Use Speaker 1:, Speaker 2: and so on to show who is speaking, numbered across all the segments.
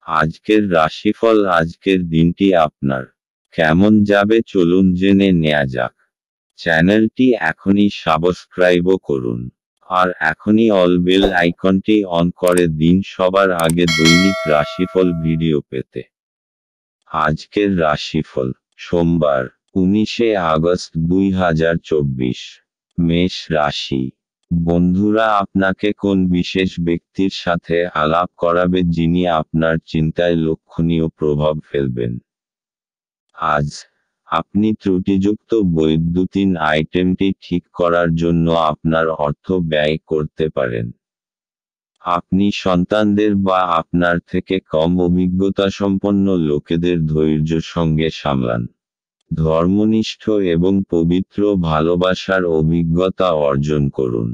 Speaker 1: আজকের রাশিফল। আজকের দিনটি আপনার কেমন যাবে চলুন জেনে নেওয়া যাক। চ্যানেলটি এখনই সাবস্ক্রাইবও করুন, আর এখনই অল বেল আইকনটি অন করে দিন সবার আগে দৈনিক রাশিফল ভিডিও পেতে। আজকের রাশিফল সোমবার 19শে আগস্ট 2024। মেষ রাশি। বন্ধুরা আপনাকে কোন বিশেষ ব্যক্তির সাথে আলাপ করাবে যিনি আপনার চিন্তায় লক্ষণীয় প্রভাব ফেলবেন। আজ আপনি ত্রুটিযুক্ত বৈদ্যুতিন আইটেমটি ঠিক করার জন্য আপনার অর্থ ব্যয় করতে পারেন। আপনি সন্তানদের বা আপনার থেকে কম অভিজ্ঞতাসম্পন্ন লোকেদের ধৈর্যের সঙ্গে সামলান। ধর্মনিষ্ঠ এবং পবিত্র ভালোবাসার অভিজ্ঞতা অর্জন করুন।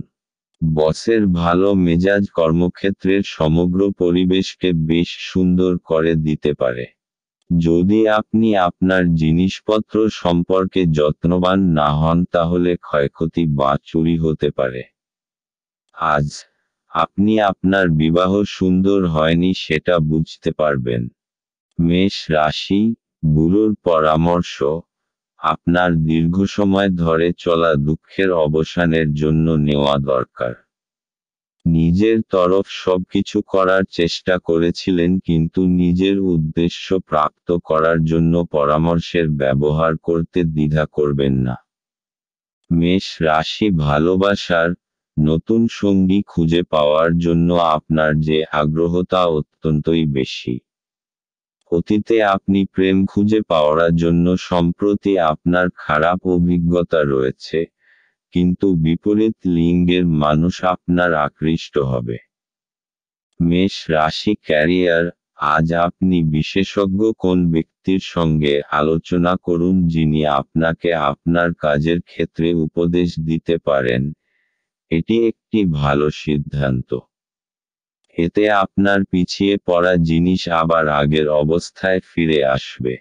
Speaker 1: বসের ভালো মেজাজ কর্মক্ষেত্রের সমগ্র পরিবেশকে বেশ সুন্দর করে দিতে পারে। যদি আপনি আপনার জিনিসপত্র সম্পর্কে যত্নবান না হন তাহলে ক্ষয়ক্ষতি বা চুরি হতে পারে। আজ আপনি আপনার বিবাহ সুন্দর হয়নি সেটা বুঝতে পারবেন। মেষ রাশি। গুরুর পরামর্শ। আপনার দীর্ঘ সময় ধরে চলা দুঃখের অবসানের জন্য নেওয়া দরকার। নিজের তরফ সবকিছু করার চেষ্টা করেছিলেন কিন্তু নিজের উদ্দেশ্য প্রাপ্ত করার জন্য পরামর্শের ব্যবহার করতে দ্বিধা করবেন না। মেষ রাশি। ভালোবাসার নতুন সঙ্গী খুঁজে পাওয়ার জন্য আপনার যে আগ্রহতা অত্যন্তই বেশি। অতীতে আপনি প্রেম খুঁজে পাওয়ার জন্য সম্প্রতি আপনার খারাপ অভিজ্ঞতা রয়েছে, কিন্তু বিপরীত লিঙ্গের মানুষ আপনার আকৃষ্ট হবে। মেষ রাশি। ক্যারিয়ার। আজ আপনি বিশেষজ্ঞ কোন ব্যক্তির সঙ্গে আলোচনা করুন যিনি আপনাকে আপনার কাজের ক্ষেত্রে উপদেশ দিতে পারেন। এটি একটি ভালো সিদ্ধান্ত। এতে আপনার পিছিয়ে পড়া জিনিস আবার আগের অবস্থায় ফিরে আসবে।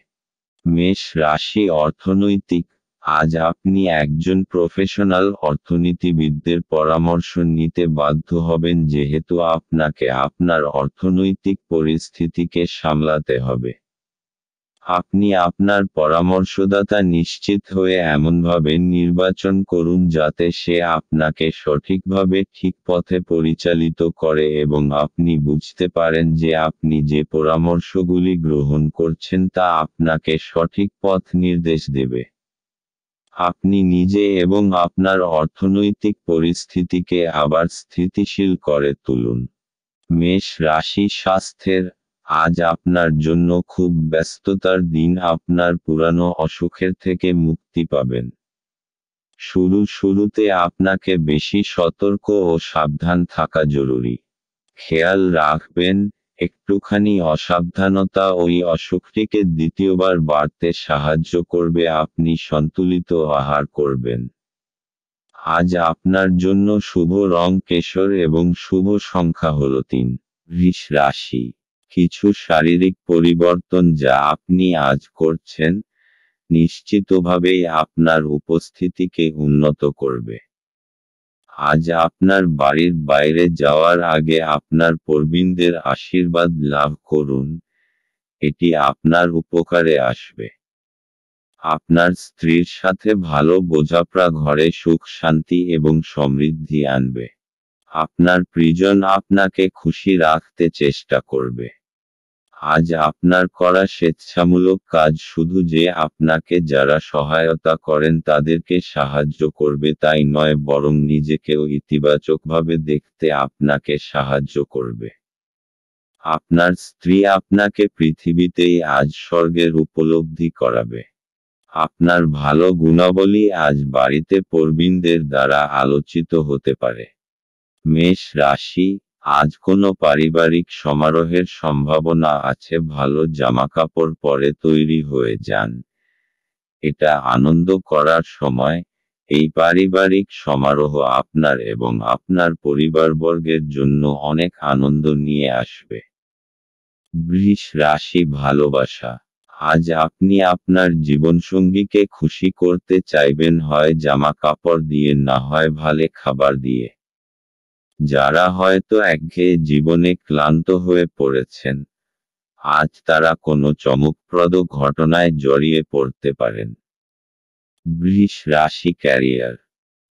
Speaker 1: মেষ রাশি। অর্থনৈতিক। আজ আপনি একজন প্রফেশনাল অর্থনীতিবিদদের পরামর্শ নিতে বাধ্য হবেন যেহেতু আপনাকে আপনার অর্থনৈতিক পরিস্থিতিকে সামলাতে হবে। আপনি আপনার পরামর্শদাতা নিশ্চিত হয়ে এমনভাবে নির্বাচন করুন যাতে সে আপনাকে সঠিকভাবে ঠিক পথে পরিচালিত করে এবং আপনি বুঝতে পারেন যে আপনি যে পরামর্শগুলি গ্রহণ করছেন তা আপনাকে সঠিক পথ নির্দেশ দেবে। আপনি নিজে এবং আপনার অর্থনৈতিক পরিস্থিতিকে আবার স্থিতিশীল করে তুলুন। মেষ রাশি। স্বাস্থ্যের। আজ আপনার জন্য খুব ব্যস্ততার দিন। আপনার পুরানো অসুখের থেকে মুক্তি পাবেন। শুরুতে আপনাকে বেশি সতর্ক ও সাবধান থাকা জরুরি। খেয়াল রাখবেন, একটুখানি অসাবধানতা ওই অসুখটিকে দ্বিতীয়বার বাড়তে সাহায্য করবে। আপনি সন্তুলিত আহার করবেন। আজ আপনার জন্য শুভ রং কেশর এবং শুভ সংখ্যা হল 3। বৃষ রাশি। কিছু শারীরিক পরিবর্তন যা আপনি আজ করছেন, নিশ্চিতভাবেই আপনার উপস্থিতিকে উন্নত করবে। আজ আপনার বাড়ির বাইরে যাওয়ার আগে আপনার প্রবীণদের আশীর্বাদ লাভ করুন, এটি আপনার উপকারে আসবে। আপনার স্ত্রীর সাথে ভালো বোঝাপড়া ঘরে সুখ শান্তি এবং সমৃদ্ধি আনবে। আপনার প্রিয়জন আপনাকে খুশি রাখতে চেষ্টা করবে। আজ আপনার করা স্বেচ্ছামূলক কাজ শুধু যে আপনাকে যারা সহায়তা করেন তাদেরকে সাহায্য করবে তাই নয়, বরং নিজেকেও ইতিবাচকভাবে দেখতে আপনাকে সাহায্য করবে। আপনার স্ত্রী আপনাকে পৃথিবীতেই আজ স্বর্গের উপলব্ধি করাবে। আপনার ভালো গুণাবলী আজ বাড়িতে প্রবীণদের দ্বারা আলোচিত হতে পারে। মেষ রাশি। আজ কোনো পারিবারিক সমারোহের সম্ভাবনা আছে। ভালো জামাকাপড় পরে তৈরি হয়ে যান। এটা আনন্দ করার সময়। এই পারিবারিক সমারোহ আপনার এবং আপনার পরিবারবর্গের জন্য অনেক আনন্দ নিয়ে আসবে। বৃষ রাশি। ভালোবাসা। আজ আপনি আপনার জীবনসঙ্গীকে খুশি করতে চাইবেন, হয় জামা কাপড় দিয়ে না হয় ভালো খাবার দিয়ে। যারা হয়তো একঘেয়ে জীবনে ক্লান্ত হয়ে পড়েছেন, আজ তারা কোনো চমকপ্রদ ঘটনায় জড়িয়ে পড়তে পারেন। বৃষ রাশি ক্যারিয়ার।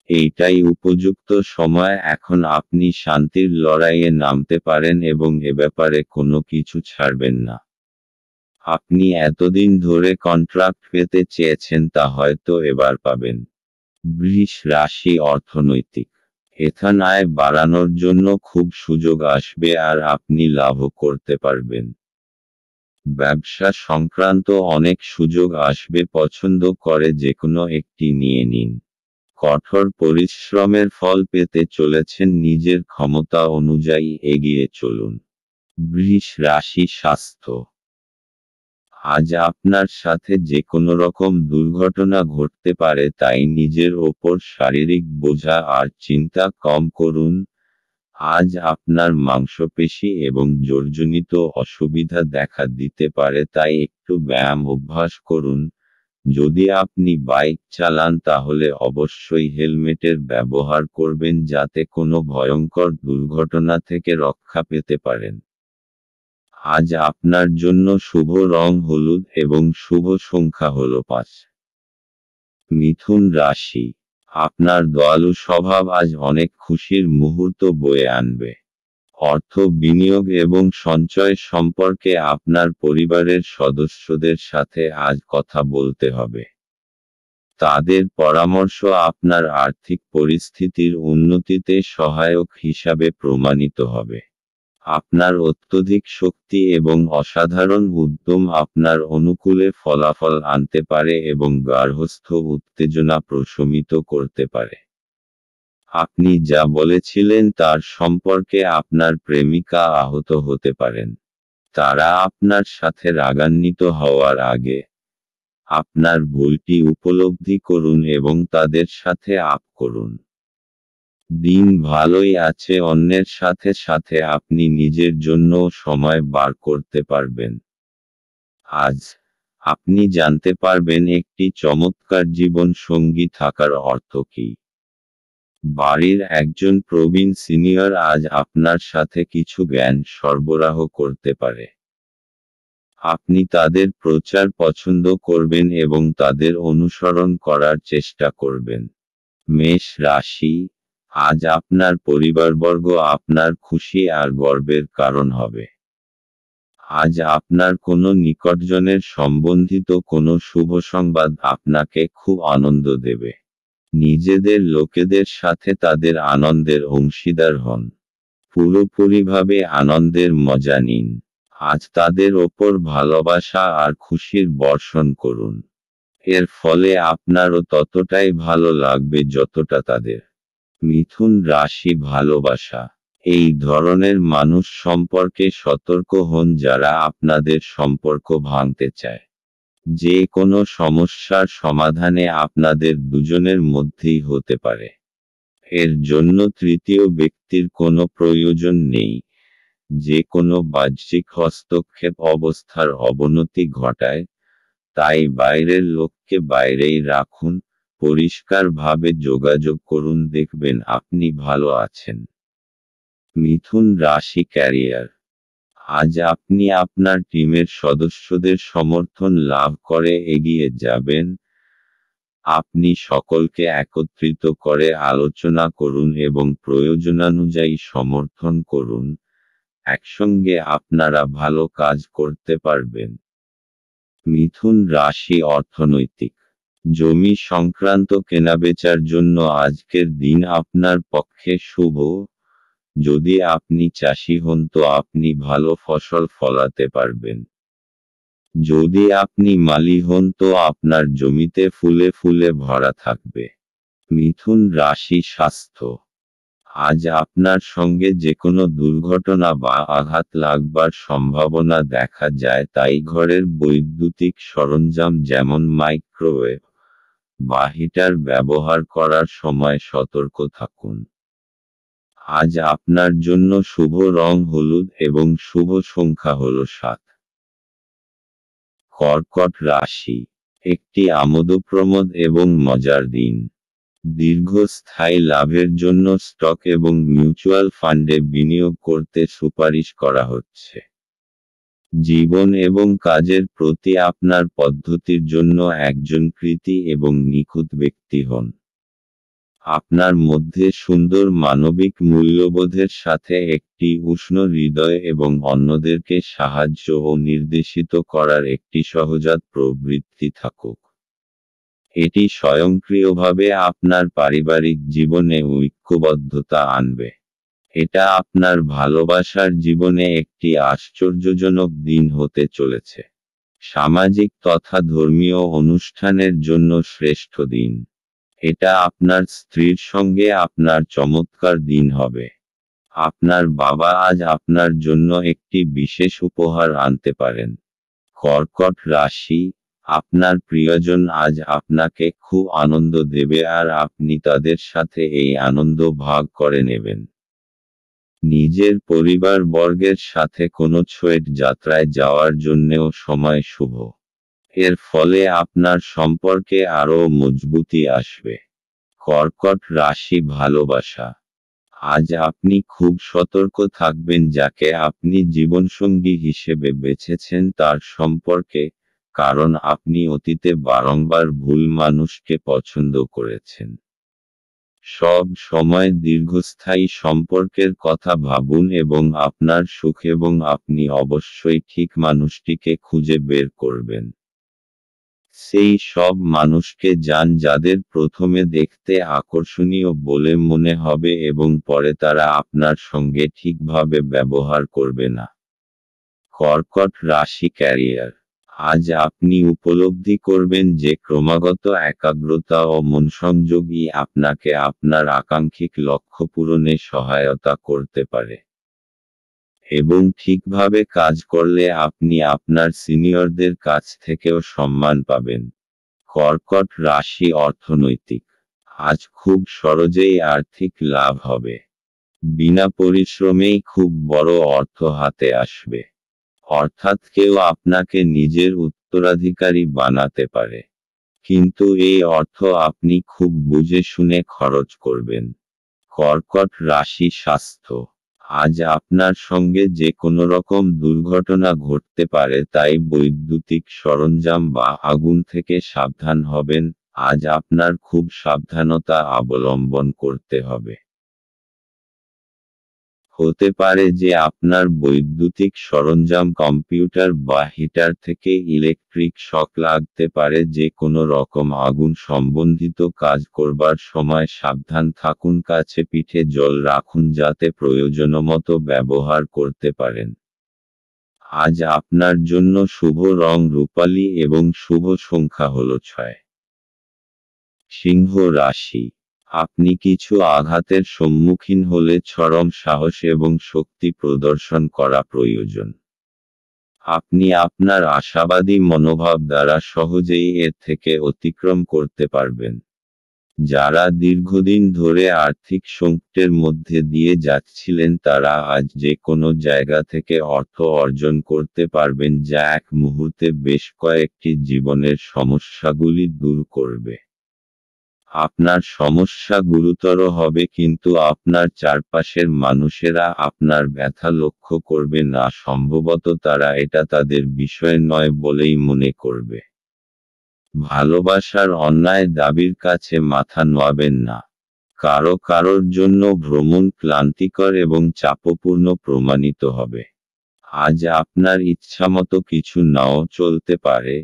Speaker 1: এইটাই উপযুক্ত সময়, এখন আপনি শান্তির লড়াইয়ে নামতে পারেন এবং এ ব্যাপারে কোনো কিছু ছাড়বেন না। আপনি এতদিন ধরে কন্ট্রাক্ট পেতে চেয়েছেন, তা হয়তো এবার পাবেন। বৃষ রাশি অর্থনৈতিক। এখান আয় বাড়ানোর জন্য খুব সুযোগ আসবে আর আপনি লাভও করতে পারবেন। ব্যবসা সংক্রান্ত অনেক সুযোগ আসবে, পছন্দ করে যেকোনো একটি নিয়ে নিন। কঠোর পরিশ্রমের ফল পেতে চলেছেন, নিজের ক্ষমতা অনুযায়ী এগিয়ে চলুন। বৃষ রাশি স্বাস্থ্য। আজ আপনার সাথে যে কোনো রকম দুর্ঘটনা ঘটতে পারে, তাই নিজের ওপর শারীরিক বোঝা আর চিন্তা কম করুন। আজ আপনার মাংসপেশি এবং জোড়জনিত অসুবিধা দেখা দিতে পারে, তাই একটু ব্যায়াম অভ্যাস করুন। যদি আপনি বাইক চালান তাহলে অবশ্যই হেলমেটের ব্যবহার করবেন, যাতে কোনো ভয়ঙ্কর দুর্ঘটনা থেকে রক্ষা পেতে পারেন। আজ আপনার জন্য শুভ রং হলুদ এবং শুভ সংখ্যা হল 5। মিথুন রাশি। আপনার দয়ালু স্বভাব আজ অনেক খুশির মুহূর্ত বয়ে আনবে। অর্থ বিনিয়োগ এবং সঞ্চয় সম্পর্কে আপনার পরিবারের সদস্যদের সাথে আজ কথা বলতে হবে। তাদের পরামর্শ আপনার আর্থিক পরিস্থিতির উন্নতিতে সহায়ক হিসাবে প্রমাণিত হবে। আপনার অত্যধিক শক্তি এবং অসাধারণ উদ্যম আপনার অনুকূলে ফলাফল আনতে পারে এবং গার্হস্থ্য উত্তেজনা প্রশমিত করতে পারে। আপনি যা বলেছিলেন তার সম্পর্কে আপনার প্রেমিকা আহত হতে পারেন। তারা আপনার সাথে রাগান্বিত হওয়ার আগে আপনার ভুলটি উপলব্ধি করুন এবং তাদের সাথে আপ করুন। দিন ভালোই আছে, অন্যের সাথে সাথে আপনি নিজের জন্য সময় বার করতে পারবেন। আজ আপনি জানতে পারবেন একটি চমৎকার জীবন সঙ্গী থাকার অর্থ কী। বাড়ির একজন প্রবীণ সিনিয়র আজ আপনার সাথে কিছু জ্ঞান সরবরাহ করতে পারে। আপনি তাদের প্রচার পছন্দ করবেন এবং তাদের অনুসরণ করার চেষ্টা করবেন। মেষ রাশি। আজ আপনার পরিবারবর্গ আপনার খুশি আর গর্বের কারণ হবে। আজ আপনার কোনো নিকটজনের সম্বন্ধিত কোনো শুভ সংবাদ আপনাকে খুব আনন্দ দেবে। নিজেদের লোকেদের সাথে তাদের আনন্দের অংশীদার হন। পুরোপুরিভাবে আনন্দের মজা নিন। আজ তাদের ওপর ভালোবাসা আর খুশির বর্ষণ করুন। এর ফলে আপনারও ততটাই ভালো লাগবে যতটা তাদের। মিথুন রাশি ভালোবাসা। এই ধরনের মানুষ সম্পর্কে সতর্ক হন যারা আপনাদের সম্পর্ক ভাঙতে চায়। যে কোনো সমস্যার সমাধানে আপনাদের দুজনের মধ্যেই হতে পারে। এর জন্য তৃতীয় ব্যক্তির কোনো প্রয়োজন নেই। যে কোনো বাহ্যিক হস্তক্ষেপ অবস্থার অবনতি ঘটায়, তাই বাইরের লোককে বাইরেই রাখুন। পরিষ্কারভাবে যোগাযোগ করুন, দেখবেন আপনি ভালো আছেন। মিথুন রাশি ক্যারিয়ার। আজ আপনি আপনার টিমের সদস্যদের সমর্থন লাভ করে এগিয়ে যাবেন। আপনি সকলকে একত্রিত করে আলোচনা করুন এবং প্রয়োজনানুযায়ী সমর্থন করুন। একসঙ্গে আপনারা ভালো কাজ করতে পারবেন। মিথুন রাশি অর্থনৈতিক। জমি সংক্রান্ত কেনাবেচার জন্য আজকের দিন আপনার পক্ষে শুভ। যদি আপনি চাষি হন তো আপনি ভালো ফসল ফলাতে পারবেন। যদি আপনি মালি হন তো আপনার জমিতে ফুলে ফুলে ভরা থাকবে। মিথুন রাশি স্বাস্থ্য। আজ আপনার সঙ্গে যে কোনো দুর্ঘটনা বা আঘাত লাগবার সম্ভাবনা দেখা যায়, তাই ঘরের বৈদ্যুতিক সরঞ্জাম যেমন মাইক্রোওয়েভ বা হিটার ব্যবহার করার সময় সতর্ক থাকুন। আজ আপনার জন্য শুভ রং হলুদ এবং শুভ সংখ্যা হল 7। কর্কট রাশি। একটি আমোদপ্রমোদ এবং মজার দিন। দীর্ঘস্থায়ী লাভের জন্য স্টক এবং মিউচুয়াল ফান্ডে বিনিয়োগ করতে সুপারিশ করা হচ্ছে। জীবন এবং কাজের প্রতি আপনার পদ্ধতির জন্য একজন কৃতী এবং নিখুঁত ব্যক্তি হন। আপনার মধ্যে সুন্দর মানবিক মূল্যবোধের সাথে একটি উষ্ণ হৃদয় এবং অন্যদেরকে সাহায্য ও নির্দেশিত করার একটি সহজাত প্রবৃত্তি থাকুক। এটি স্বয়ংক্রিয়ভাবে আপনার পারিবারিক জীবনে ঐক্যবদ্ধতা আনবে। এটা আপনার ভালোবাসার জীবনে একটি আশ্চর্যজনক দিন হতে চলেছে। সামাজিক তথা ধর্মীয় অনুষ্ঠানের জন্য শ্রেষ্ঠ দিন। এটা আপনার স্ত্রীর সঙ্গে আপনার চমৎকার দিন হবে। আপনার বাবা আজ আপনার জন্য একটি বিশেষ উপহার আনতে পারেন। কর্কট রাশি, আপনার প্রিয়জন আজ আপনাকে খুব আনন্দ দেবে আর আপনি তাদের সাথে এই আনন্দ ভাগ করে নেবেন। নিজের পরিবারবর্গের সাথে কোনো ছোট যাত্রায় যাওয়ার জন্যেও সময় শুভ। এর ফলে আপনার সম্পর্কে আরও মজবুতি আসবে। কর্কট রাশি ভালোবাসা, আজ আপনি খুব সতর্ক থাকবেন যাকে আপনি জীবনসঙ্গী হিসেবে বেছেছেন তার সম্পর্কে, কারণ আপনি অতীতে বারংবার ভুল মানুষকে পছন্দ করেছেন। সব সময় দীর্ঘস্থায়ী সম্পর্কের কথা ভাবুন এবং আপনার সুখ এবং আপনি অবশ্যই ঠিক মানুষটিকে খুঁজে বের করবেন। সেই সব মানুষকে যান যাদের প্রথমে দেখতে আকর্ষণীয় বলে মনে হবে এবং পরে তারা আপনার সঙ্গে ঠিকভাবে ব্যবহার করবে না। কর্কট রাশি ক্যারিয়ার, আজ আপনি উপলব্ধি করবেন যে ক্রমাগত একাগ্রতা ও মনসংযোগই আপনাকে আপনার আকাঙ্ক্ষিত লক্ষ্য পূরণে সহায়তা করতে পারে। এবং ঠিকভাবে কাজ করলে আপনি আপনার সিনিয়রদের কাছ থেকেও সম্মান পাবেন। কর্কট রাশি অর্থনৈতিক, আজ খুব সহজেই আর্থিক লাভ হবে। বিনা পরিশ্রমেই খুব বড় অর্থ হাতে আসবে। অর্থাৎ কেউ আপনাকে নিজের উত্তরাধিকারী বানাতে পারে। কিন্তু এই অর্থ আপনি খুব বুঝে শুনে খরচ করবেন। কর্কট রাশি স্বাস্থ্য, আজ আপনার সঙ্গে যে কোনো রকম দুর্ঘটনা ঘটতে পারে, তাই বৈদ্যুতিক সরঞ্জাম বা আগুন থেকে সাবধান হবেন। আজ আপনার খুব সাবধানতা অবলম্বন করতে হবে। হতে পারে যে আপনার বৈদ্যুতিক সরঞ্জাম কম্পিউটার বা হিটার থেকে ইলেকট্রিক শক লাগতে পারে। যে কোনো রকম আগুন সম্বন্ধিত কাজ করবার সময় সাবধান থাকুন। কাছে পিঠে জল রাখুন যাতে প্রয়োজনমতো ব্যবহার করতে পারেন। আজ আপনার জন্য শুভ রং রূপালী এবং শুভ সংখ্যা হল 6। সিংহ রাশি, আপনি কিছু আঘাতের সম্মুখীন হলে চরম সাহস এবং শক্তি প্রদর্শন করা প্রয়োজন। আপনি আপনার আশাবাদী মনোভাব দ্বারা সহজেই এর থেকে অতিক্রম করতে পারবেন। যারা দীর্ঘদিন ধরে আর্থিক সংকটের মধ্যে দিয়ে যাচ্ছিলেন তারা আজ যে কোনো জায়গা থেকে অর্থ অর্জন করতে পারবেন, যা এক মুহূর্তে বেশ কয়েকটি জীবনের সমস্যাগুলি দূর করবে। আপনার সমস্যা গুরুতর হবে কিন্তু আপনার চারপাশের মানুষেরা আপনার ব্যথা লক্ষ্য করবে না। সম্ভবত তারা এটা তাদের বিষয় নয় বলেই মনে করবে। ভালোবাসার অন্যায় দাবির কাছে মাথা নোয়াবেন না। কারোর জন্য ভ্রমণ ক্লান্তিকর এবং চাপপূর্ণ প্রমাণিত হবে। আজ আপনার ইচ্ছামতো কিছু নাও চলতে পারে,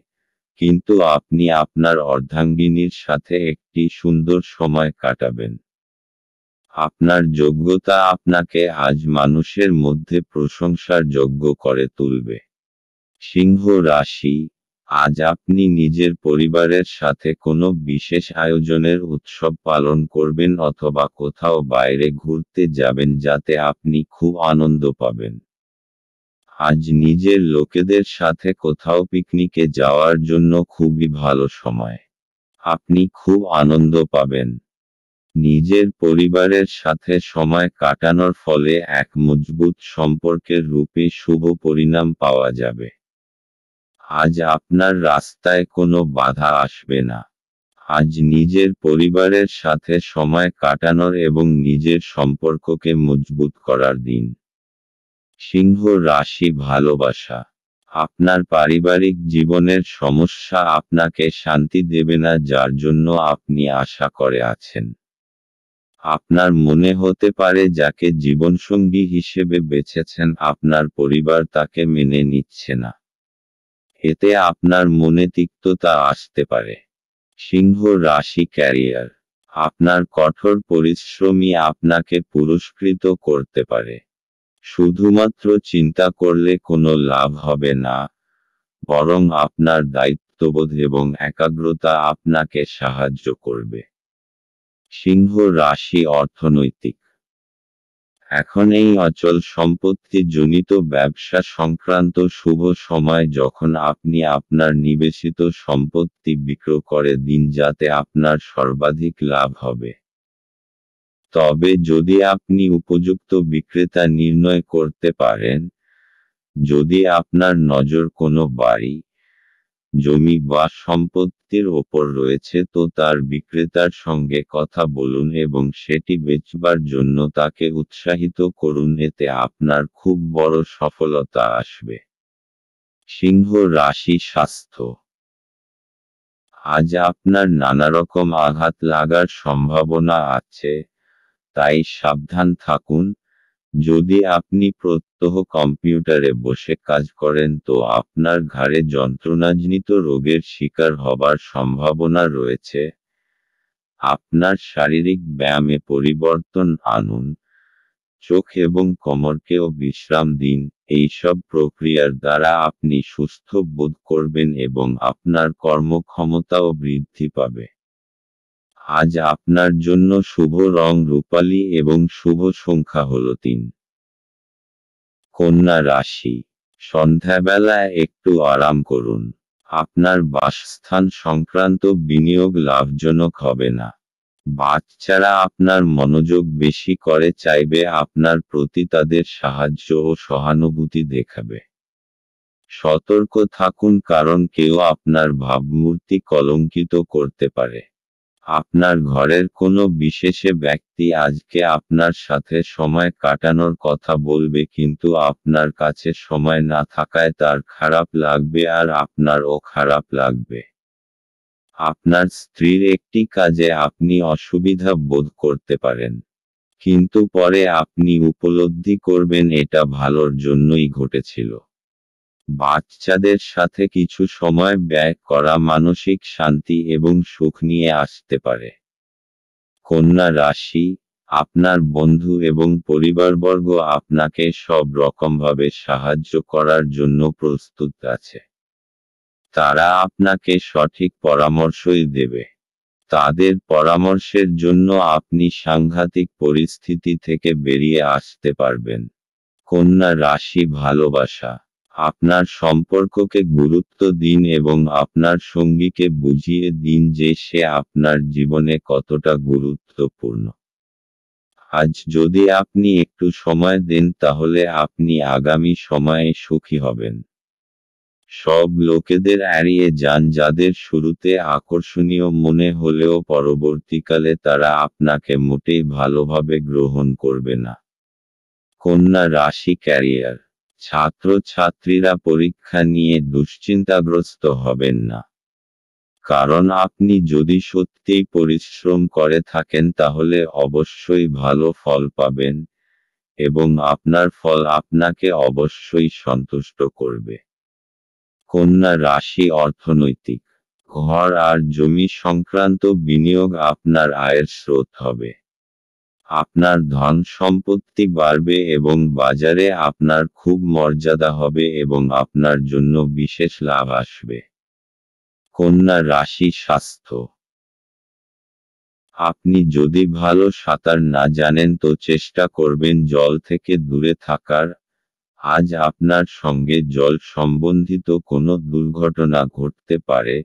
Speaker 1: কিন্তু আপনি আপনার অর্ধাঙ্গিনীর সাথে একটি সুন্দর সময় কাটাবেন। আপনার যোগ্যতা আপনাকে আজ মানুষের মধ্যে প্রশংসার যোগ্য করে তুলবে। সিংহ রাশি, আজ আপনি নিজের পরিবারের সাথে কোনো বিশেষ আয়োজনের উৎসব পালন করবেন অথবা কোথাও বাইরে ঘুরতে যাবেন যাতে আপনি খুব আনন্দ পাবেন। আজ নিজের লোকেদের সাথে কোথাও পিকনিকে যাওয়ার জন্য খুবই ভালো সময়। আপনি খুব আনন্দ পাবেন। নিজের পরিবারের সাথে সময় কাটানোর ফলে এক মজবুত সম্পর্কের রূপে শুভ পরিণাম পাওয়া যাবে। আজ আপনার রাস্তায় কোনো বাধা আসবে না। আজ নিজের পরিবারের সাথে সময় কাটানোর এবং নিজের সম্পর্ককে মজবুত করার দিন। সিংহ রাশি ভালোবাসা, আপনার পারিবারিক জীবনের সমস্যা আপনাকে শান্তি দেবে না, যার জন্য আপনি আশা করে আছেন। আপনার মনে হতে পারে যাকে জীবনসঙ্গী হিসেবে বেছেছেন আপনার পরিবার তাকে মেনে নিচ্ছে না। এতে আপনার মনে তিক্ততা আসতে পারে। সিংহ রাশি ক্যারিয়ার। আপনার কঠোর পরিশ্রমই আপনাকে পুরস্কৃত করতে পারে। শুধুমাত্র চিন্তা করলে কোনো লাভ হবে না, বরং আপনার দায়িত্ববোধ এবং একাগ্রতা আপনাকে সাহায্য করবে। সিংহ রাশি অর্থনৈতিক। এখন এই অচল সম্পত্তি জনিত ব্যবসা সংক্রান্ত শুভ সময়, যখন আপনি আপনার নিবেশিত সম্পত্তি বিক্রয় করে দিন যাতে আপনার সর্বাধিক লাভ হবে। তবে যদি আপনি উপযুক্ত বিক্রেতা নির্ণয় করতে পারেন, যদি আপনার নজর কোনো বাড়ি, জমি বা সম্পত্তির ওপর রয়েছে, তো তার বিক্রেতার সঙ্গে কথা বলুন এবং সেটি বেচবার জন্য তাকে উৎসাহিত করুন, এতে আপনার খুব বড় সফলতা আসবে। সিংহ রাশি স্বাস্থ্য। আজ আপনার নানারকম আঘাত লাগার সম্ভাবনা আছে, তাই সাবধান থাকুন। যদি আপনি প্রত্যহ কম্পিউটারে বসে কাজ করেন তো আপনার ঘাড়ে যন্ত্রণাজনিত রোগের শিকার হবার সম্ভাবনা রয়েছে। আপনার শারীরিক ব্যায়ামে পরিবর্তন আনুন, চোখ এবং কোমরকেও বিশ্রাম দিন। এইসব প্রক্রিয়ার দ্বারা আপনি সুস্থ বোধ করবেন এবং আপনার কর্মক্ষমতাও বৃদ্ধি পাবে। আজ আপনার জন্য শুভ রং রূপালী এবং শুভ সংখ্যা হল 3। কন্যা রাশি। সন্ধ্যাবেলায় একটু আরাম করুন। আপনার বাসস্থান সংক্রান্ত বিনিয়োগ লাভজনক হবে না। বাচ্চারা আপনার মনোযোগ বেশি করে চাইবে আপনার প্রতি, তাদের সাহায্য ও সহানুভূতি দেখাবে। সতর্ক থাকুন, কারণ কেউ আপনার ভাবমূর্তি কলঙ্কিত করতে পারে। আপনার ঘরের কোনো বিশেষ ব্যক্তি আজকে আপনার সাথে সময় কাটানোর কথা বলবে, কিন্তু আপনার কাছে সময় না থাকায় তার খারাপ লাগবে আর আপনারও খারাপ লাগবে। আপনার স্ত্রীর একটি কাজে আপনি অসুবিধা বোধ করতে পারেন, কিন্তু পরে আপনি উপলব্ধি করবেন এটা ভালোর জন্যই ঘটেছিল। বাচ্চাদের সাথে কিছু সময় ব্যয় করা মানসিক শান্তি এবং সুখ নিয়ে আসতে পারে। কন্যা রাশি। আপনার বন্ধু এবং পরিবারবর্গ আপনাকে সব রকমভাবে সাহায্য করার জন্য প্রস্তুত আছে। তারা আপনাকে সঠিক পরামর্শই দেবে। তাদের পরামর্শের জন্য আপনি সাংঘাতিক পরিস্থিতি থেকে বেরিয়ে আসতে পারবেন। কন্যা রাশি ভালোবাসা। আপনার সম্পর্ককে গুরুত্ব দিন এবং আপনার সঙ্গীকে বুঝিয়ে দিন যে সে আপনার জীবনে কতটা গুরুত্বপূর্ণ। আজ যদি আপনি একটু সময় দেন তাহলে আপনি আগামী সময়ে সুখী হবেন। সব লোকেদের এড়িয়ে যান যাদের শুরুতে আকর্ষণীয় মনে হলেও পরবর্তীকালে তারা আপনাকে মোটেই ভালোভাবে গ্রহণ করবে না। কন্যা রাশি ক্যারিয়ার। ছাত্রছাত্রীরা পরীক্ষা নিয়ে দুশ্চিন্তাগ্রস্ত হবেন না, কারণ আপনি যদি সত্যিই পরিশ্রম করে থাকেন তাহলে অবশ্যই ভালো ফল পাবেন, এবং আপনার ফল আপনাকে অবশ্যই সন্তুষ্ট করবে। কন্যা রাশি অর্থনৈতিক। ঘর আর জমি সংক্রান্ত বিনিয়োগ আপনার আয়ের স্রোত হবে। আপনার ধন সম্পত্তি বাড়বে এবং বাজারে আপনার খুব মর্যাদা হবে এবং আপনার জন্য বিশেষ লাভ আসবে। কন্যা রাশি স্বাস্থ্য। আপনি যদি ভালো সাঁতার না জানেন তো চেষ্টা করবেন জল থেকে দূরে থাকার। আজ আপনার সঙ্গে জল সম্বন্ধিত কোনো দুর্ঘটনা ঘটতে পারে।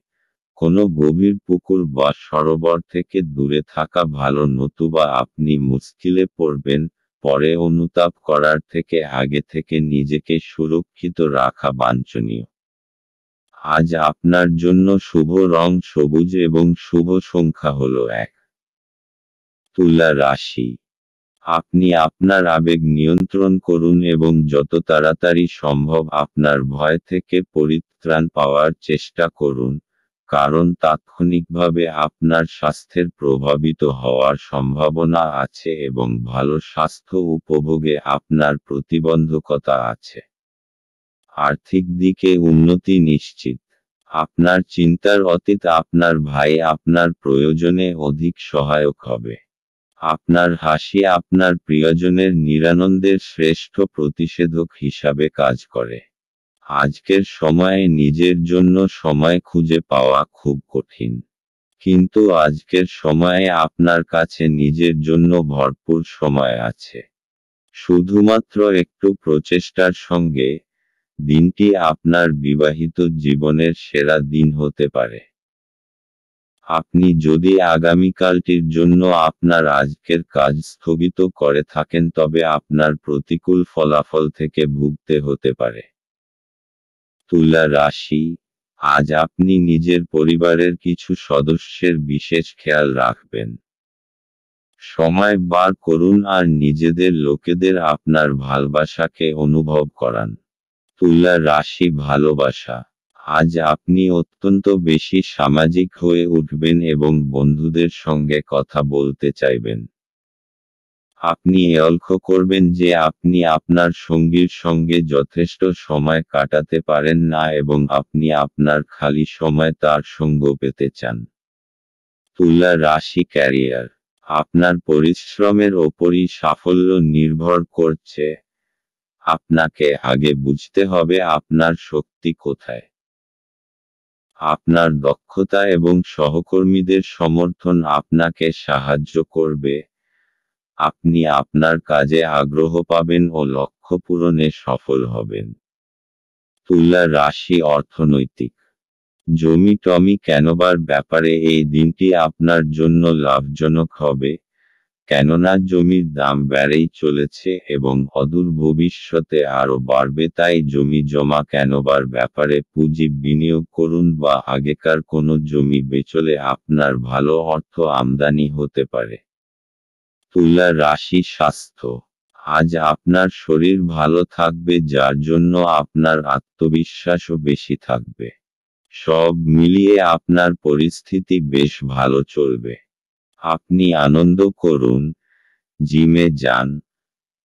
Speaker 1: কোনো গভীর পুকুর বা সরোবর থেকে দূরে থাকা ভালো, নতুবা আপনি মুশকিলে পড়বেন। পরে অনুতাপ করার থেকে আগে থেকে নিজেকে সুরক্ষিত রাখা বাঞ্ছনীয়। আজ আপনার জন্য শুভ রং সবুজ এবং শুভ সংখ্যা হল 1। তুলা রাশি। আপনি আপনার আবেগ নিয়ন্ত্রণ করুন এবং যত তাড়াতাড়ি সম্ভব আপনার ভয় থেকে পরিত্রাণ পাওয়ার চেষ্টা করুন, কারণ তাৎক্ষণিকভাবে আপনার স্বাস্থ্যের প্রভাবিত হওয়ার সম্ভাবনা আছে এবং ভালো স্বাস্থ্য উপভোগে আপনার প্রতিবন্ধকতা আছে। আর্থিক দিকে উন্নতি নিশ্চিত। আপনার চিন্তার অতীত আপনার ভাই আপনার প্রয়োজনে অধিক সহায়ক হবে। আপনার হাসি আপনার প্রিয়জনের নিরানন্দের শ্রেষ্ঠ প্রতিষেধক হিসাবে কাজ করে। আজকের সময়ে নিজের জন্য সময় খুঁজে পাওয়া খুব কঠিন। কিন্তু আজকের সময়ে আপনার কাছে নিজের জন্য ভরপুর সময় আছে। শুধুমাত্র একটু প্রচেষ্টার সঙ্গে, দিনটি আপনার বিবাহিত জীবনের সেরা দিন হতে পারে। আপনি যদি আগামীকালটির জন্য আপনার আজকের কাজ স্থগিত করে থাকেন তবে আপনার প্রতিকূল ফলাফল থেকে ভুগতে হতে পারে। তুলা রাশি, আজ আপনি নিজের পরিবারের কিছু সদস্যের বিশেষ খেয়াল রাখবেন। সময় বার করুন আর নিজেদের লোকেদের আপনার ভালোবাসাকে অনুভব করান। তুলা রাশি ভালোবাসা, আজ আপনি অত্যন্ত বেশি সামাজিক হয়ে উঠবেন এবং বন্ধুদের সঙ্গে কথা বলতে চাইবেন। আপনি লক্ষ্য করবেন যে আপনি আপনার সঙ্গীর সঙ্গে যথেষ্ট সময় কাটাতে পারেন না এবং আপনি আপনার খালি সময় তার সঙ্গ পেতে চান। তুলা রাশি ক্যারিয়ার, আপনার পরিশ্রমের ওপরই সাফল্য নির্ভর করছে। আপনাকে আগে বুঝতে হবে আপনার শক্তি কোথায়। আপনার দক্ষতা এবং সহকর্মীদের সমর্থন আপনাকে সাহায্য করবে। আপনি আপনার কাজে আগ্রহ পাবেন ও লক্ষ্য পূরণে সফল হবেন। তুলা রাশি অর্থনৈতিক, জমি টমি কেনবার ব্যাপারে এই দিনটি আপনার জন্য লাভজনক হবে, কেননা জমির দাম বেড়েই চলেছে এবং অদূর ভবিষ্যতে আরও বাড়বে। তাই জমি জমা কেনবার ব্যাপারে পুঁজি বিনিয়োগ করুন বা আগেকার কোনো জমি বেচলে আপনার ভালো অর্থ আমদানি হতে পারে। তুলা রাশি স্বাস্থ্য, আজ আপনার শরীর ভালো থাকবে যার জন্য আপনার আত্মবিশ্বাসও বেশি থাকবে। সব মিলিয়ে আপনার পরিস্থিতি বেশ ভালো চলবে। আপনি আনন্দ করুন, জিমে যান,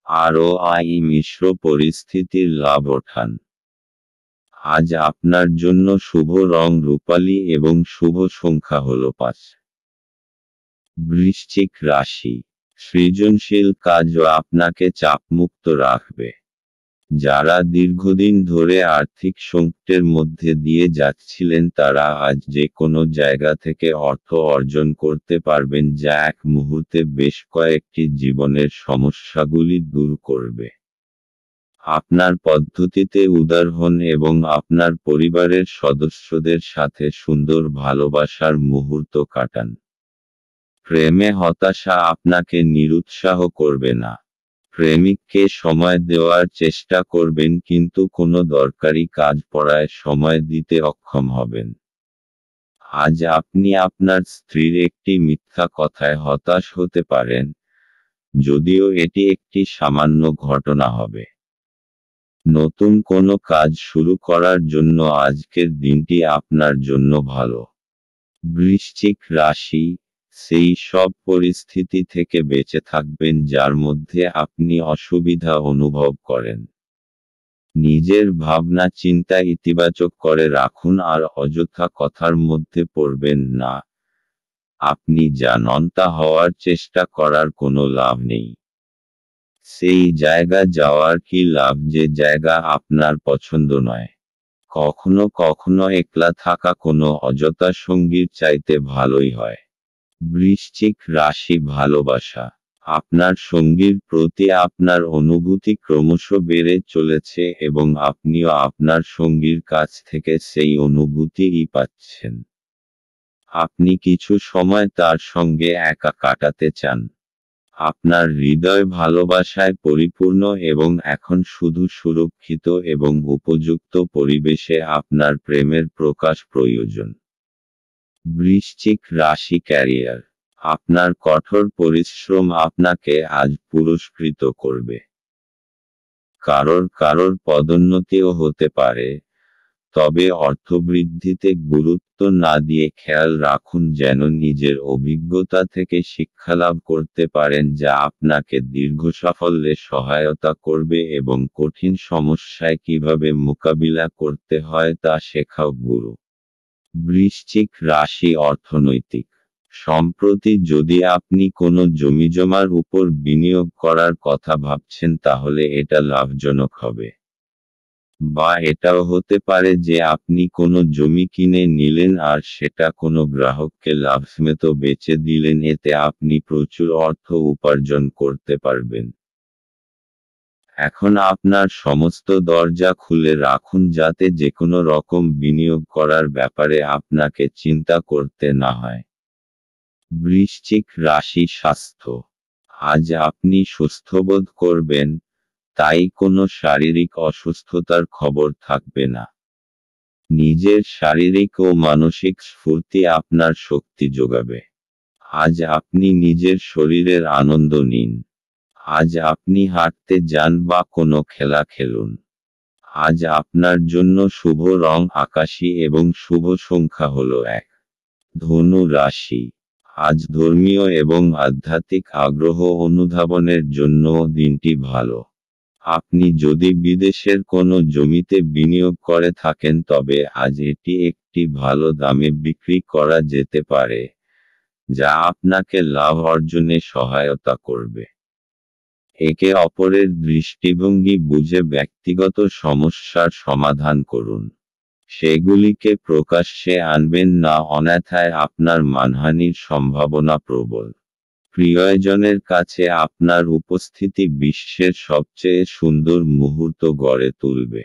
Speaker 1: আরও মিশ্র পরিস্থিতির লাভ ওঠান। আজ আপনার জন্য শুভ রং রূপালী এবং শুভ সংখ্যা হল 5। বৃশ্চিক রাশি, সৃজনশীল কাজও আপনাকে চাপমুক্ত রাখবে। যারা দীর্ঘদিন ধরে আর্থিক সংকটের মধ্যে দিয়ে যাচ্ছিলেন তারা আজ যে কোনো জায়গা থেকে অর্থ অর্জন করতে পারবেন যা এক মুহূর্তে বেশ কয়েকটি জীবনের সমস্যাগুলি দূর করবে। আপনার পদ্ধতিতে উদার হন এবং আপনার পরিবারের সদস্যদের সাথে সুন্দর ভালোবাসার মুহূর্ত কাটান। প্রেমে হতাশা আপনাকে নিরুৎসাহ করবে না। প্রেমিককে সময় দেওয়ার চেষ্টা করবেন কিন্তু কোনো দরকারি কাজ পড়ায় সময় দিতে অক্ষম হবেন। আজ আপনি আপনার স্ত্রীর একটি মিথ্যা কথায় হতাশ হতে পারেন, যদিও এটি একটি সামান্য ঘটনা হবে। নতুন কোনো কাজ শুরু করার জন্য আজকের দিনটি আপনার জন্য ভালো। বৃশ্চিক রাশি, সেই সব পরিস্থিতি থেকে বেঁচে থাকবেন যার মধ্যে আপনি অসুবিধা অনুভব করেন। নিজের ভাবনা চিন্তা ইতিবাচক করে রাখুন আর অযথা কথার মধ্যে পড়বেন না। আপনি যা নন তা হওয়ার চেষ্টা করার কোনো লাভ নেই। সেই জায়গা যাওয়ার কি লাভ যে জায়গা আপনার পছন্দ নয়। কখনো কখনো একলা থাকা কোনো অযথা সঙ্গীর চাইতে ভালোই হয়। বৃশ্চিক রাশি ভালোবাসা, আপনার সঙ্গীর প্রতি আপনার অনুভূতি ক্রমশ বেড়ে চলেছে এবং আপনিও আপনার সঙ্গীর কাছ থেকে সেই অনুভূতিই পাচ্ছেন। আপনি কিছু সময় তার সঙ্গে একা কাটাতে চান। আপনার হৃদয় ভালোবাসায় পরিপূর্ণ এবং এখন শুধু সুরক্ষিত এবং উপযুক্ত পরিবেশে আপনার প্রেমের প্রকাশ প্রয়োজন। বৃশ্চিক রাশি ক্যারিয়ার, আপনার কঠোর পরিশ্রম আপনাকে আজ পুরস্কৃত করবে। কারোর পদোন্নতিও হতে পারে, তবে অর্থবৃদ্ধিতে গুরুত্ব না দিয়ে খেয়াল রাখুন যেন নিজের অভিজ্ঞতা থেকে শিক্ষালাভ করতে পারেন যা আপনাকে দীর্ঘ সাফল্যে সহায়তা করবে এবং কঠিন সমস্যায় কিভাবে মোকাবিলা করতে হয় তা শেখাও গুরু। বৃশ্চিক রাশি অর্থনৈতিক। সম্প্রতি যদি আপনি কোনো জমিজমার উপর বিনিয়োগ করার কথা ভাবছেন তাহলে এটা লাভজনক হবে। বা এটাও হতে পারে যে আপনি কোনো জমি কিনে নিলেন আর সেটা কোনো গ্রাহককে লাভসমেত বেচে দিলেন, এতে আপনি প্রচুর অর্থ উপার্জন করতে পারবেন। এখন আপনার সমস্ত দরজা খুলে রাখুন যাতে যেকোনো রকম বিনিয়োগ করার ব্যাপারে আপনাকে চিন্তা করতে না হয়। বৃশ্চিক রাশি স্বাস্থ্য। আজ আপনি সুস্থবোধ করবেন, তাই কোনো শারীরিক অসুস্থতার খবর থাকবে না। নিজের শারীরিক ও মানসিক স্ফূর্তি আপনার শক্তি যোগাবে। আজ আপনি নিজের শরীরের আনন্দ নিন। আজ আপনি হাঁটতে যান বা কোনো খেলা খেলুন। আজ আপনার জন্য শুভ রং আকাশী এবং শুভ সংখ্যা হলো 1। ধনু রাশি। আজ ধর্মীয় এবং আধ্যাত্মিক আগ্রহ অনুধাবনের জন্য দিনটি ভালো। আপনি যদি বিদেশের কোনো জমিতে বিনিয়োগ করে থাকেন তবে আজ এটি একটি ভালো দামে বিক্রি করা যেতে পারে, যা আপনাকে লাভ অর্জনে সহায়তা করবে। একে অপরের দৃষ্টিভঙ্গি বুঝে ব্যক্তিগত সমস্যার সমাধান করুন। সেগুলিকে প্রকাশ্যে আনবেন না, অন্যথায় আপনার মানহানির সম্ভাবনা প্রবল। প্রিয়জনের কাছে আপনার উপস্থিতি বিশ্বের সবচেয়ে সুন্দর মুহূর্ত গড়ে তুলবে।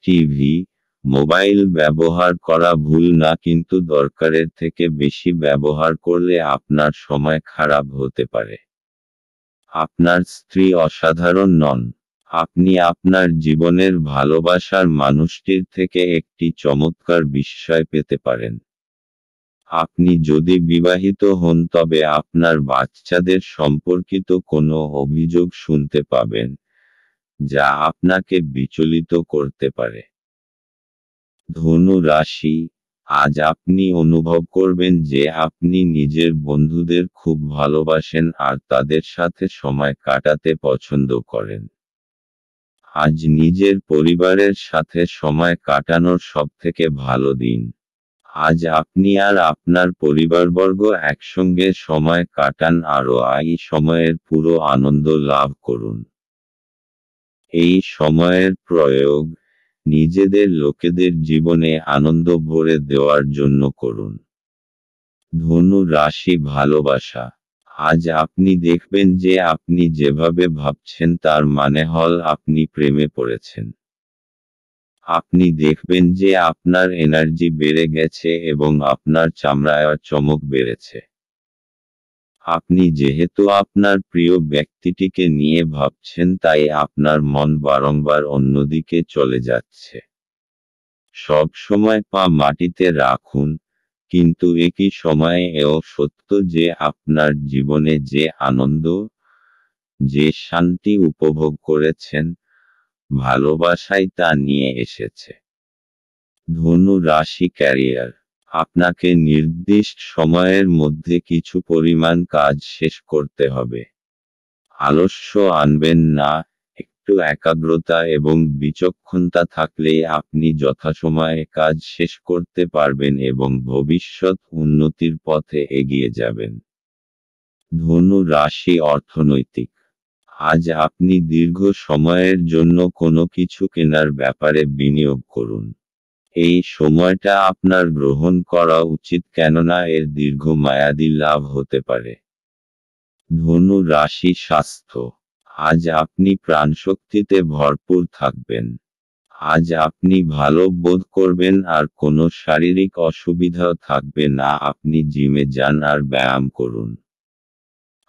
Speaker 1: টিভি, মোবাইল ব্যবহার করা ভুল না, কিন্তু দরকারের থেকে বেশি ব্যবহার করলে আপনার সময় খারাপ হতে পারে। আপনার স্ত্রী অসাধারণ নন। আপনি আপনার জীবনের ভালোবাসার মানুষটির থেকে একটি চমৎকার বিস্ময় পেতে পারেন। আপনি যদি বিবাহিত হন তবে আপনার বাচ্চাদের সম্পর্কিত কোনো অভিযোগ শুনতে পাবেন, যা আপনাকে বিচলিত করতে পারে। ধনু রাশি। আজ আপনি অনুভব করবেন যে আপনি নিজের বন্ধুদের খুব ভালোবাসেন আর তাদের সাথে সময় কাটাতে পছন্দ করেন। আজ নিজের পরিবারের সাথে সময় কাটানোর সবথেকে ভালো দিন। আজ আপনি আর আপনার পরিবারবর্গ একসঙ্গে সময় কাটান আর এই সময়ের পুরো আনন্দ লাভ করুন। এই সময়ের প্রয়োগ নিজেদের লোকেদের জীবনে আনন্দ ভরে দেওয়ার জন্য করুন। ধনু রাশি ভালোবাসা। আজ আপনি দেখবেন যে আপনি যেভাবে ভাবছেন তার মানে হল আপনি প্রেমে পড়েছেন। আপনি দেখবেন যে আপনার এনার্জি বেড়ে গেছে এবং আপনার চামড়ায় চমক বেড়েছে। আপনি যেহেতু আপনার প্রিয় ব্যক্তিটিকে নিয়ে ভাবছেন তাই আপনার মন বারংবার অন্যদিকে চলে যাচ্ছে। সব সময় পা মাটিতে রাখুন, কিন্তু একই সময়ে এও সত্য যে আপনার জীবনে যে আনন্দ, যে শান্তি উপভোগ করেছেন, ভালোবাসাই তা নিয়ে এসেছে। ধনু রাশি ক্যারিয়ার। আপনাকে নির্দিষ্ট সময়ের মধ্যে কিছু পরিমাণ কাজ শেষ করতে হবে। আলস্য আনবেন না, একটু একাগ্রতা এবং বিচক্ষণতা থাকলেই আপনি যথাসময়ে কাজ শেষ করতে পারবেন এবং ভবিষ্যৎ উন্নতির পথে এগিয়ে যাবেন। ধনু রাশি অর্থনৈতিক। আজ আপনি দীর্ঘ সময়ের জন্য কোনো কিছু কেনার ব্যাপারে বিনিয়োগ করুন। এই সময়টা আপনার গ্রহণ করা উচিত কেননা এর দীর্ঘমেয়াদী লাভ হতে পারে। ধনু রাশি স্বাস্থ্য। আজ আপনি প্রাণশক্তিতে ভরপুর থাকবেন। আজ আপনি ভালো বোধ করবেন আর কোনো শারীরিক অসুবিধাও থাকবে না। আপনি জিমে যান আর ব্যায়াম করুন।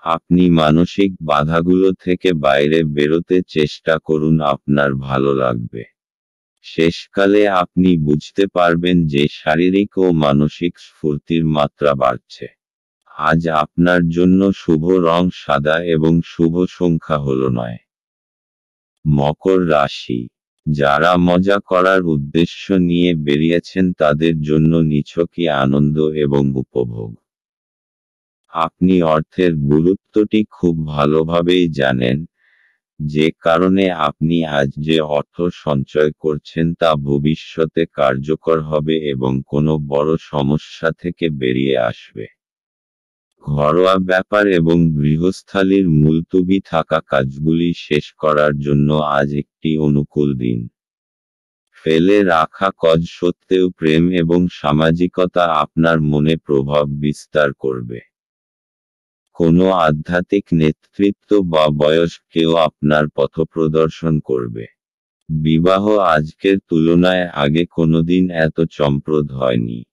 Speaker 1: আপনি মানসিক বাধাগুলো থেকে বাইরে বেরোতে চেষ্টা করুন, আপনার ভালো লাগবে। শেষকালে আপনি বুঝতে পারবেন যে শারীরিক ও মানসিক স্ফূর্তির মাত্রা বাড়ছে। আজ আপনার জন্য শুভ রং সাদা এবং শুভ সংখ্যা হল 9। মকর রাশি, যারা মজা করার উদ্দেশ্য নিয়ে বেরিয়েছেন তাদের জন্য নিছকই আনন্দ এবং উপভোগ। আপনি অর্থের গুরুত্বটি খুব ভালোভাবেই জানেন, যে কারণে আপনি আজ যে অর্থ সঞ্চয় করছেন তা ভবিষ্যতে কার্যকর হবে এবং কোনো বড় সমস্যা থেকে বেরিয়ে আসবে। ঘরোয়া ব্যাপার এবং গৃহস্থালির মুলতুবি থাকা কাজগুলি শেষ করার জন্য আজ একটি অনুকূল দিন। ফেলে রাখা কাজ সত্ত্বেও প্রেম এবং সামাজিকতা আপনার মনে প্রভাব বিস্তার করবে। কোনো আধ্যাত্মিক নেতৃত্ব বা বয়স্ক কেউ আপনার পথপ্রদর্শন করবে। বিবাহ আজকের তুলনায় আগে কোনোদিন এত চমকপ্রদ হয়নি।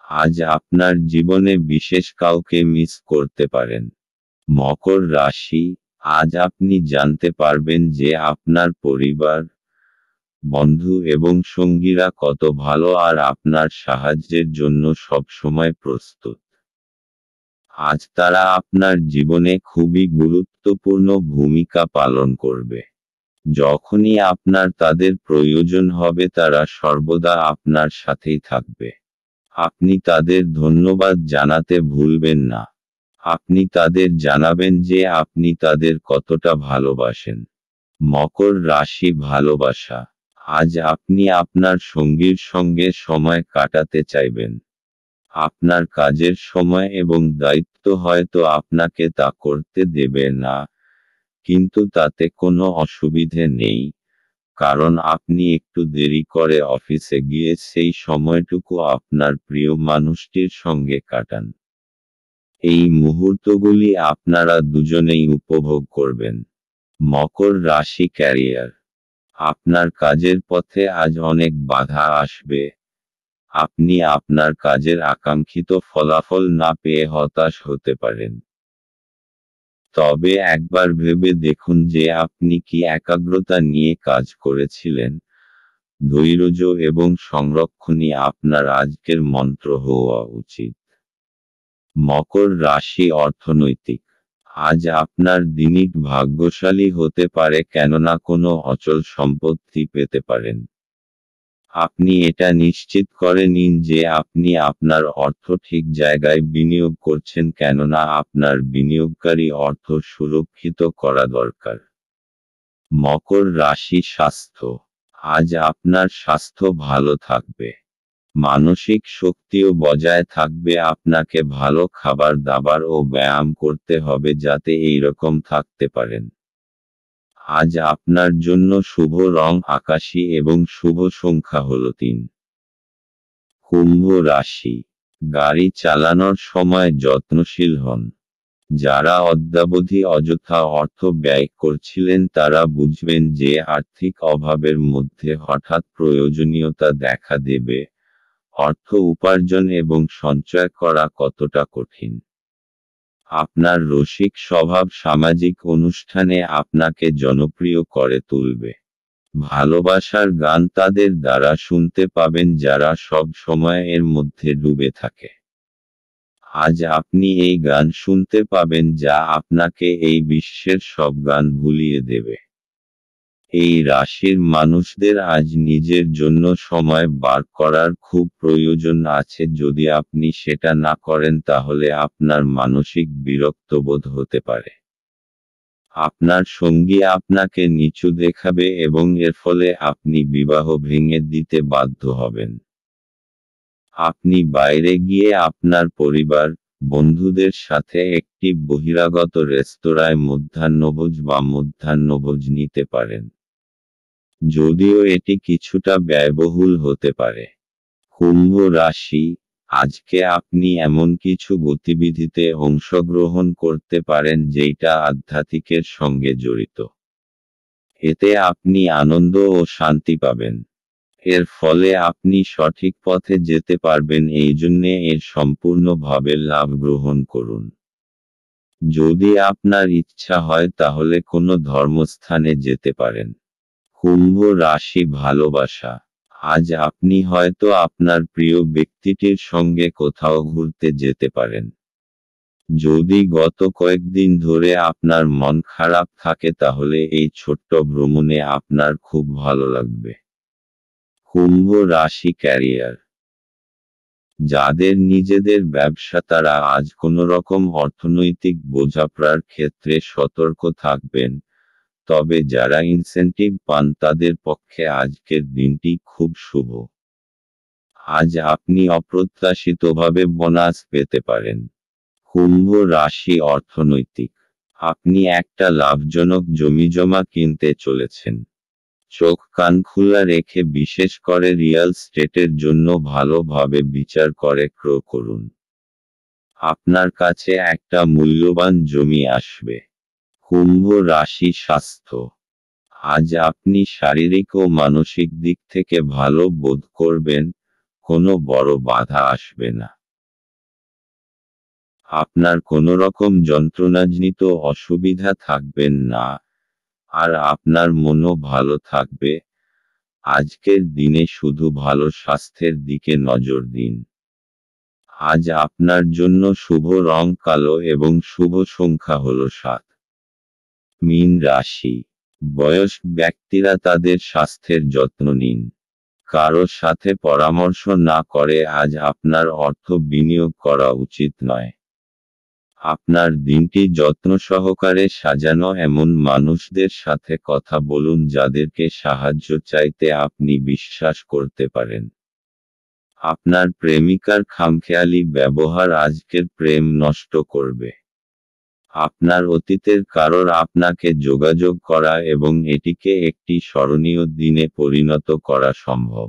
Speaker 1: আজ আপনার জীবনে বিশেষ কাউকে মিস করতে পারেন। মকর রাশি, আজ আপনি জানতে পারবেন যে আপনার পরিবার, বন্ধু এবং সঙ্গীরা কত ভালো আর আপনার সাহায্যের জন্য সবসময় প্রস্তুত। আজ তারা আপনার জীবনে খুবই গুরুত্বপূর্ণ ভূমিকা পালন করবে। যখনই আপনার তাদের প্রয়োজন হবে তারা সর্বদা আপনার সাথেই থাকবে। আপনি তাদের ধন্যবাদ জানাতে ভুলবেন না। আপনি তাদের জানাবেন যে আপনি তাদের কতটা ভালোবাসেন। মকর রাশি, ভালোবাসা, আজ আপনি আপনার সঙ্গীর সঙ্গে সময় কাটাতে চাইবেন। আপনার কাজের সময় এবং দায়িত্ব হয়তো আপনাকে তা করতে দেবে না, কিন্তু তাতে কোনো অসুবিধে নেই, কারণ আপনি একটু দেরি করে অফিসে গিয়ে সেই সময়টুকু আপনার প্রিয় মানুষটির সঙ্গে কাটান। এই মুহূর্তগুলি আপনারা দুজনেই উপভোগ করবেন। মকর রাশি, ক্যারিয়ার, আপনার কাজের পথে আজ অনেক বাধা আসবে। আপনি আপনার কাজের আকাঙ্ক্ষিত ফলাফল না পেয়ে হতাশ হতে পারেন। তবে একবার ভেবে দেখুন যে আপনি কি একাগ্রতা নিয়ে কাজ করেছিলেন। ধৈর্য এবং সংরক্ষণই আপনার আজকের মন্ত্র হওয়া উচিত। মকর রাশি, অর্থনৈতিক, আজ আপনার দিনটি ভাগ্যশালী হতে পারে কেননা কোনো অচল সম্পত্তি পেতে পারেন। আপনি এটা নিশ্চিত করে নিন যে আপনি আপনার অর্থ ঠিক জায়গায় বিনিয়োগ করছেন কেননা আপনার বিনিয়োগকারী অর্থ সুরক্ষিত করা দরকার। মকর রাশি, স্বাস্থ্য, আজ আপনার স্বাস্থ্য ভালো থাকবে। মানসিক শক্তিও বজায় থাকবে। আপনাকে ভালো খাবার দাবার ও ব্যায়াম করতে হবে যাতে এইরকম থাকতে পারেন। আজ আপনার জন্য শুভ রং আকাশী এবং শুভ সংখ্যা হল 3। কুম্ভ রাশি, গাড়ি চালানোর সময় যত্নশীল হন। যারা অদ্যাবধি অযথা অর্থ ব্যয় করছিলেন তারা বুঝবেন যে আর্থিক অভাবের মধ্যে হঠাৎ প্রয়োজনীয়তা দেখা দেবে। অর্থ উপার্জন এবং সঞ্চয় করা কতটা কঠিন। আপনার রসিক স্বভাব সামাজিক অনুষ্ঠানে আপনাকে জনপ্রিয় করে তুলবে। ভালোবাসার গান তাদের দ্বারা শুনতে পাবেন যারা সব সময় এর মধ্যে ডুবে থাকে। আজ আপনি এই গান শুনতে পাবেন যা আপনাকে এই বিশ্বের সব গান ভুলিয়ে দেবে। এই রাশির মানুষদের আজ নিজের জন্য সময় বার করার খুব প্রয়োজন আছে। যদি আপনি সেটা না করেন তাহলে আপনার মানসিক বিরক্তবোধ হতে পারে। আপনার সঙ্গী আপনাকে নিচু দেখাবে এবং এর ফলে আপনি বিবাহ ভেঙে দিতে বাধ্য হবেন। আপনি বাইরে গিয়ে আপনার পরিবার, বন্ধুদের সাথে একটি বহিরাগত রেস্তোরাঁয় মধ্যাহ্নভোজ নিতে পারেন। যদিও এটি কিছুটা ব্যয়বহুল হতে পারে। কুম্ভ রাশি, আজকে আপনি এমন কিছু গতিবিধিতে অংশগ্রহণ করতে পারেন যেটা আধ্যাত্মিকের সঙ্গে জড়িত। এতে আপনি আনন্দ ও শান্তি পাবেন। এর ফলে আপনি সঠিক পথে যেতে পারবেন, এই জন্যে এর সম্পূর্ণভাবে লাভ গ্রহণ করুন। যদি আপনার ইচ্ছা হয় তাহলে কোনো ধর্মস্থানে যেতে পারেন। কুম্ভ রাশি, ভালোবাসা, আজ আপনি হয়তো আপনার প্রিয় ব্যক্তিটির সঙ্গে কোথাও ঘুরতে যেতে পারেন। যদি গত কয়েকদিন ধরে আপনার মন খারাপ থাকে তাহলে এই ছোট্ট ভ্রমণে আপনার খুব ভালো লাগবে। কুম্ভ রাশি ক্যারিয়ার। যাদের নিজেদের ব্যবসা তারা আজ কোনোরকম অর্থনৈতিক বোঝাপড়ার ক্ষেত্রে সতর্ক থাকবেন, তবে যারা ইনসেনটিভ পান তাদের পক্ষে আজকের দিনটি খুব শুভ। আজ আপনি অপ্রত্যাশিতভাবে বোনাস পেতে পারেন। কুম্ভ রাশি অর্থনৈতিক। আপনি একটা লাভজনক জমিজমা কিনতে চলেছেন। চোখ কান খোলা রেখে বিশেষ করে রিয়েল স্টেটের জন্য ভালোভাবে বিচার করে ক্রয় করুন। আপনার কাছে একটা মূল্যবান জমি আসবে। কুম্ভ রাশি স্বাস্থ্য। আজ আপনি শারীরিক ও মানসিক দিক থেকে ভালো বোধ করবেন, কোনো বড় বাধা আসবে না। আপনার কোনোরকম যন্ত্রণাজনিত অসুবিধা থাকবেন না, আর আপনার মনও ভালো থাকবে। আজকের দিনে শুধু ভালো স্বাস্থ্যের দিকে নজর দিন। আজ আপনার জন্য শুভ রং কালো এবং শুভ সংখ্যা হল 7। মীন রাশি। বয়স্ক ব্যক্তিরা তাদের স্বাস্থ্যের যত্ন নিন। কারো সাথে পরামর্শ না করে আজ আপনার অর্থ বিনিয়োগ করা উচিত নয়। আপনার দিনটি যত্ন সহকারে সাজানো এমন মানুষদের সাথে কথা বলুন যাদেরকে সাহায্য চাইতে আপনি বিশ্বাস করতে পারেন। আপনার প্রেমিকার খামখেয়ালি ব্যবহার আজকের প্রেম নষ্ট করবে। আপনার অতীতের কারোর আপনাকে যোগাযোগ করা এবং এটিকে একটি স্মরণীয় দিনে পরিণত করা সম্ভব।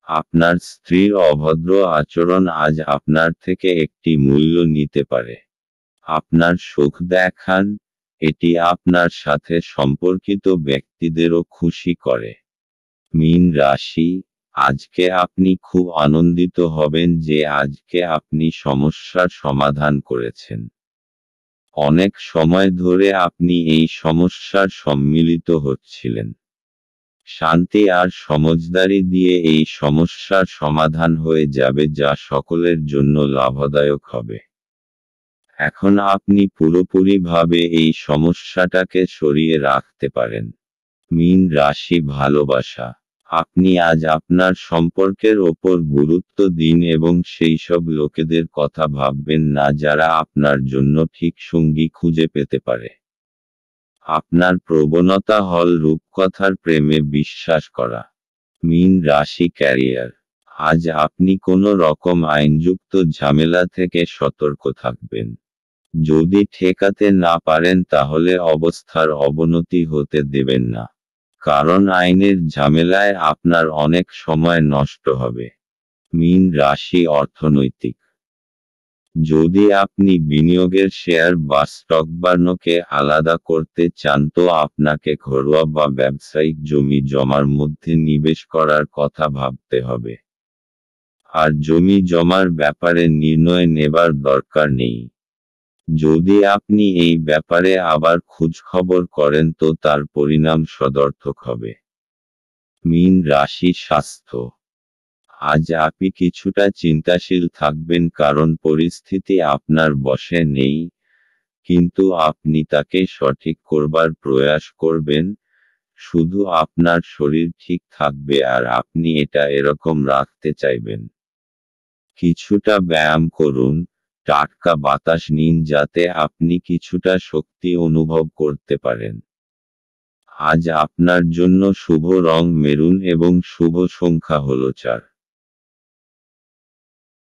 Speaker 1: আপনার স্ত্রীর অভদ্র আচরণ আজ আপনার থেকে একটি মূল্য নিতে পারে। আপনার সুখ দেখান, এটি আপনার সাথে সম্পর্কিত ব্যক্তিদেরও খুশি করে। মীন রাশি। আজকে আপনি খুব আনন্দিত হবেন যে আজকে আপনি সমস্যার সমাধান করেছেন। অনেক সময় ধরে আপনি এই সমস্যার সম্মিলিত হচ্ছিলেন। শান্তি আর সমঝদারি দিয়ে এই সমস্যার সমাধান হয়ে যাবে যা সকলের জন্য লাভদায়ক হবে। এখন আপনি পুরোপুরিভাবে এই সমস্যাটাকে সরিয়ে রাখতে পারেন। মীন রাশি ভালোবাসা। আপনি আজ আপনার সম্পর্কের ওপর গুরুত্ব দিন এবং সেই সব লোকেদের কথা ভাববেন না যারা আপনার জন্য ঠিক সঙ্গী খুঁজে পেতে পারে। আপনার প্রবণতা হল রূপকথার প্রেমে বিশ্বাস করা। মীন রাশি ক্যারিয়ার। আজ আপনি কোনো রকম আইনযুক্ত ঝামেলা থেকে সতর্ক থাকবেন। যদি ঠেকাতে না পারেন তাহলে অবস্থার অবনতি হতে দেবেন না, কারণ আইনের ঝামেলায় আপনার অনেক সময় নষ্ট হবে। মীন রাশি অর্থনৈতিক। যদি আপনি বিনিয়োগের শেয়ার বা স্টক বার্নকে আলাদা করতে চান তো আপনাকে ঘরোয়া বা ব্যবসায়িক জমি জমার মধ্যে নিবেশ করার কথা ভাবতে হবে। আর জমি জমার ব্যাপারে নির্ণয় নেবার দরকার নেই। যদি আপনি এই ব্যাপারে আবার খোঁজখবর করেন তো তার পরিণাম সদর্থক হবে। মীন রাশি স্বাস্থ্য। আজ আপনি কিছুটা চিন্তাশীল থাকবেন কারণ পরিস্থিতি আপনার বশে নেই, কিন্তু আপনি তাকে সঠিক করবার প্রয়াস করবেন। শুধু আপনার শরীর ঠিক থাকবে আর আপনি এটা এরকম রাখতে চাইবেন। কিছুটা ব্যায়াম করুন, টাটকা বাতাস নিন যাতে আপনি কিছুটা শক্তি অনুভব করতে পারেন। আজ আপনার জন্য শুভ রং মেরুন এবং শুভ সংখ্যা হল 4।